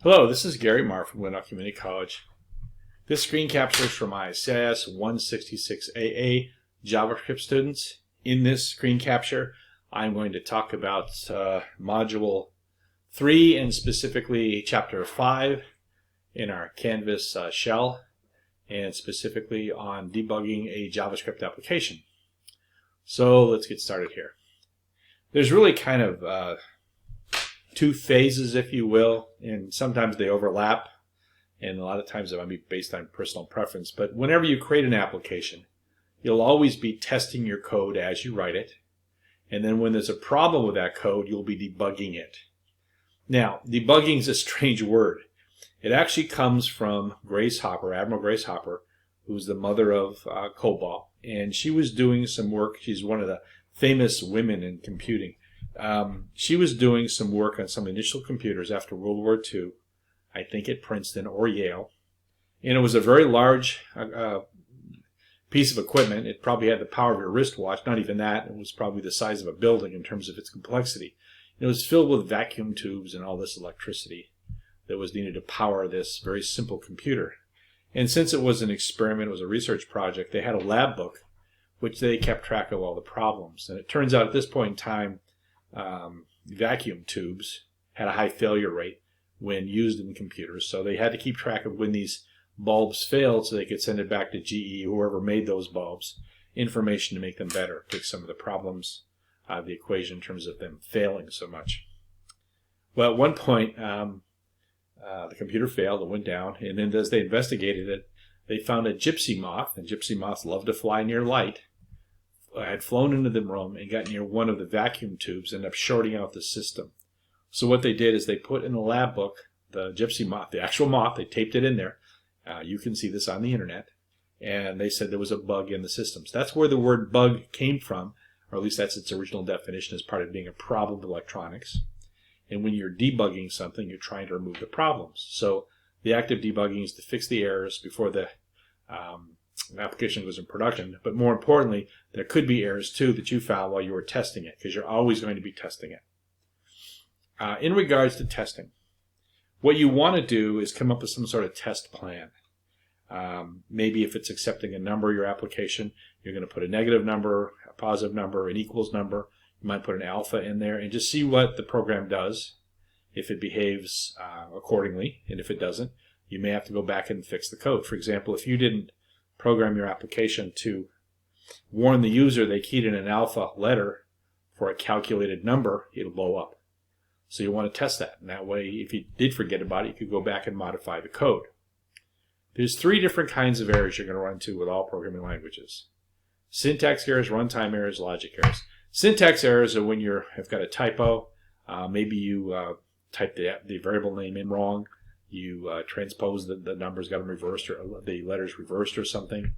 Hello, this is Gary Marr from Window Community College. This screen capture is for my CIS 166AA JavaScript students. In this screen capture, I'm going to talk about Module 3 and specifically Chapter 5 in our Canvas shell, and specifically on debugging a JavaScript application. So let's get started here. There's really kind of two phases, if you will, and sometimes they overlap, and a lot of times it might be based on personal preference. But whenever you create an application, you'll always be testing your code as you write it, and then when there's a problem with that code, you'll be debugging it. Now, debugging is a strange word. It actually comes from Grace Hopper, Admiral Grace Hopper, who's the mother of COBOL, and she was doing some work. She's one of the famous women in computing. She was doing some work on some initial computers after World War II, I think at Princeton or Yale. And it was a very large piece of equipment. It probably had the power of your wristwatch, not even that. It was probably the size of a building in terms of its complexity. It was filled with vacuum tubes and all this electricity that was needed to power this very simple computer. And since it was an experiment, it was a research project, they had a lab book which they kept track of all the problems. And it turns out at this point in time, vacuum tubes had a high failure rate when used in computers, so they had to keep track of when these bulbs failed so they could send it back to GE, whoever made those bulbs, information to make them better, fix some of the problems of the equation in terms of them failing so much. Well, at one point, the computer failed, it went down, and then as they investigated it, they found a gypsy moth, and gypsy moths love to fly near light, had flown into the room and got near one of the vacuum tubes and ended up shorting out the system. So what they did is they put in the lab book the gypsy moth, the actual moth, they taped it in there. You can see this on the internet. And they said there was a bug in the systems. That's where the word bug came from, or at least that's its original definition as part of being a problem of electronics. And when you're debugging something, you're trying to remove the problems. So the act of debugging is to fix the errors before the application goes in production. But more importantly, there could be errors too that you found while you were testing it, because you're always going to be testing it. In regards to testing, what you want to do is come up with some sort of test plan. Maybe if it's accepting a number of your application, you're going to put a negative number, a positive number, an equals number. You might put an alpha in there and just see what the program does, if it behaves accordingly, and if it doesn't, you may have to go back and fix the code. For example, if you didn't program your application to warn the user they keyed in an alpha letter for a calculated number, it'll blow up. So you want to test that, and that way, if you did forget about it, you could go back and modify the code. There's three different kinds of errors you're going to run into with all programming languages: syntax errors, runtime errors, logic errors. Syntax errors are when you have got a typo. Maybe you type the variable name in wrong. You transpose the numbers, got them reversed, or the letters reversed or something.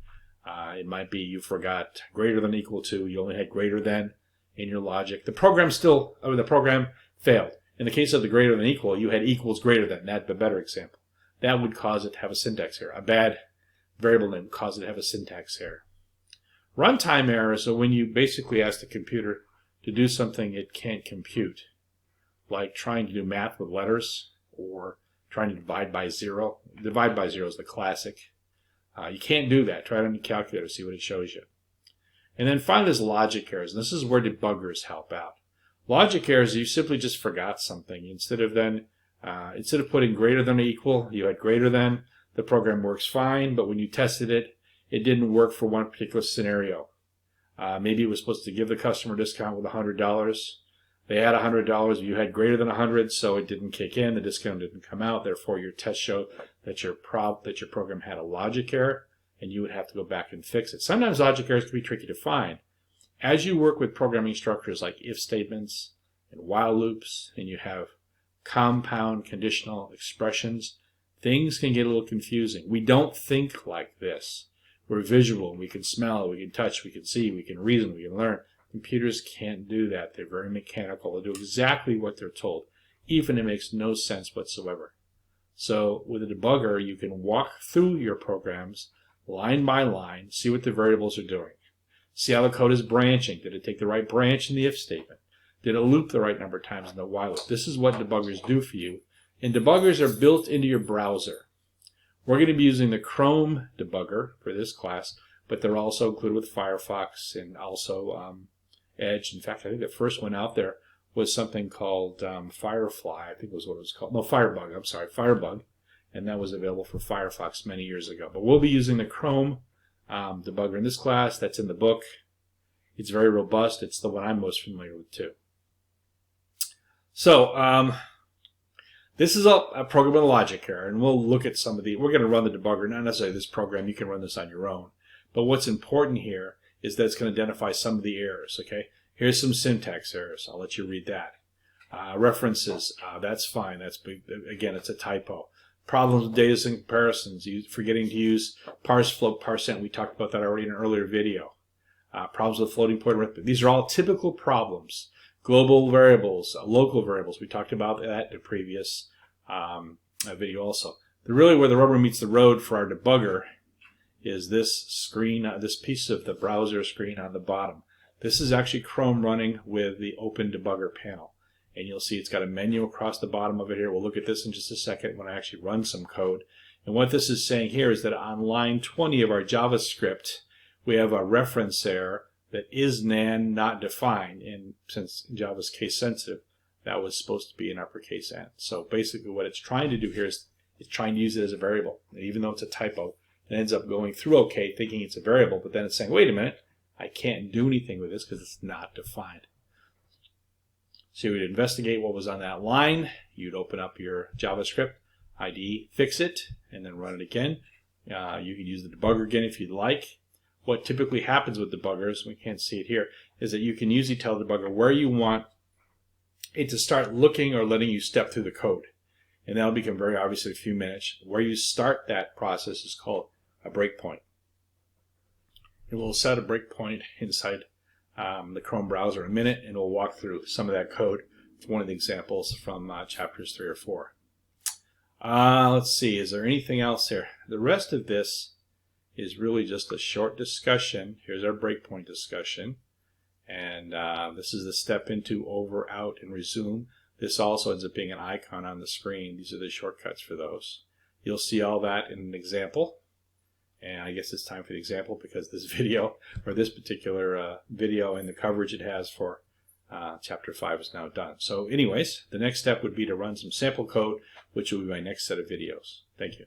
It might be you forgot greater than equal to. You only had greater than in your logic. The program failed. In the case of the greater than equal, you had equals greater than. That'd be a better example. That would cause it to have a syntax error. A bad variable name would cause it to have a syntax error. Runtime errors are when you basically ask the computer to do something it can't compute, like trying to do math with letters or trying to divide by zero. Divide by zero is the classic. You can't do that. Try it on your calculator, see what it shows you. And then finally, there's logic errors, and this is where debuggers help out. Logic errors, you simply just forgot something. Instead of putting greater than or equal, you had greater than. The program works fine, but when you tested it, it didn't work for one particular scenario. Maybe it was supposed to give the customer a discount with $100. They had $100, you had greater than 100, so it didn't kick in, the discount didn't come out, therefore your test showed that your program had a logic error, and you would have to go back and fix it. Sometimes logic errors can be tricky to find. As you work with programming structures like if statements and while loops, and you have compound conditional expressions, things can get a little confusing. We don't think like this. We're visual, we can smell, we can touch, we can see, we can reason, we can learn. Computers can't do that. They're very mechanical. They do exactly what they're told, even if it makes no sense whatsoever. So with a debugger, you can walk through your programs line by line, see what the variables are doing. See how the code is branching. Did it take the right branch in the if statement? Did it loop the right number of times in the while loop? This is what debuggers do for you And debuggers are built into your browser. We're going to be using the Chrome debugger for this class, but they're also included with Firefox and also Edge. In fact, I think the first one out there was something called Firefly, I think was what it was called. No, Firebug, I'm sorry, Firebug. And that was available for Firefox many years ago. But we'll be using the Chrome debugger in this class. That's in the book. It's very robust. It's the one I'm most familiar with too. So this is a program and logic here, and we'll look at some of the. We're going to run the debugger, not necessarily this program. You can run this on your own. But what's important here is that it's going to identify some of the errors. Okay, here's some syntax errors. I'll let you read that. References. That's fine. That's big. Again, it's a typo. Problems with data sync comparisons. Forgetting to use parse, float, parseInt. We talked about that already in an earlier video. Problems with floating point arithmetic. These are all typical problems. Global variables, local variables. We talked about that in a previous video also. Really where the rubber meets the road for our debugger is this screen, this piece of the browser screen on the bottom. This is actually Chrome running with the Open Debugger panel. And you'll see it's got a menu across the bottom of it here. We'll look at this in just a second when I actually run some code. And what this is saying here is that on line 20 of our JavaScript, we have a reference error that is nan not defined. And since Java's case sensitive, that was supposed to be an uppercase N. So basically what it's trying to do here is it's trying to use it as a variable. And even though it's a typo, it ends up going through okay, thinking it's a variable, but then it's saying, wait a minute, I can't do anything with this because it's not defined. So you would investigate what was on that line. You'd open up your JavaScript IDE, fix it, and then run it again. You could use the debugger again if you'd like. What typically happens with debuggers, we can't see it here, is that you can usually tell the debugger where you want it to start looking or letting you step through the code. And that'll become very obvious in a few minutes. Where you start that process is called a breakpoint. And we'll set a breakpoint inside the Chrome browser in a minute, and we'll walk through some of that code. It's one of the examples from chapters 3 or 4. Let's see, is there anything else here? The rest of this is really just a short discussion. Here's our breakpoint discussion. And this is the step into over, out, and resume. This also ends up being an icon on the screen. These are the shortcuts for those. You'll see all that in an example. And I guess it's time for the example because this video, or this particular video and the coverage it has for Chapter 5 is now done. So anyways, the next step would be to run some sample code, which will be my next set of videos. Thank you.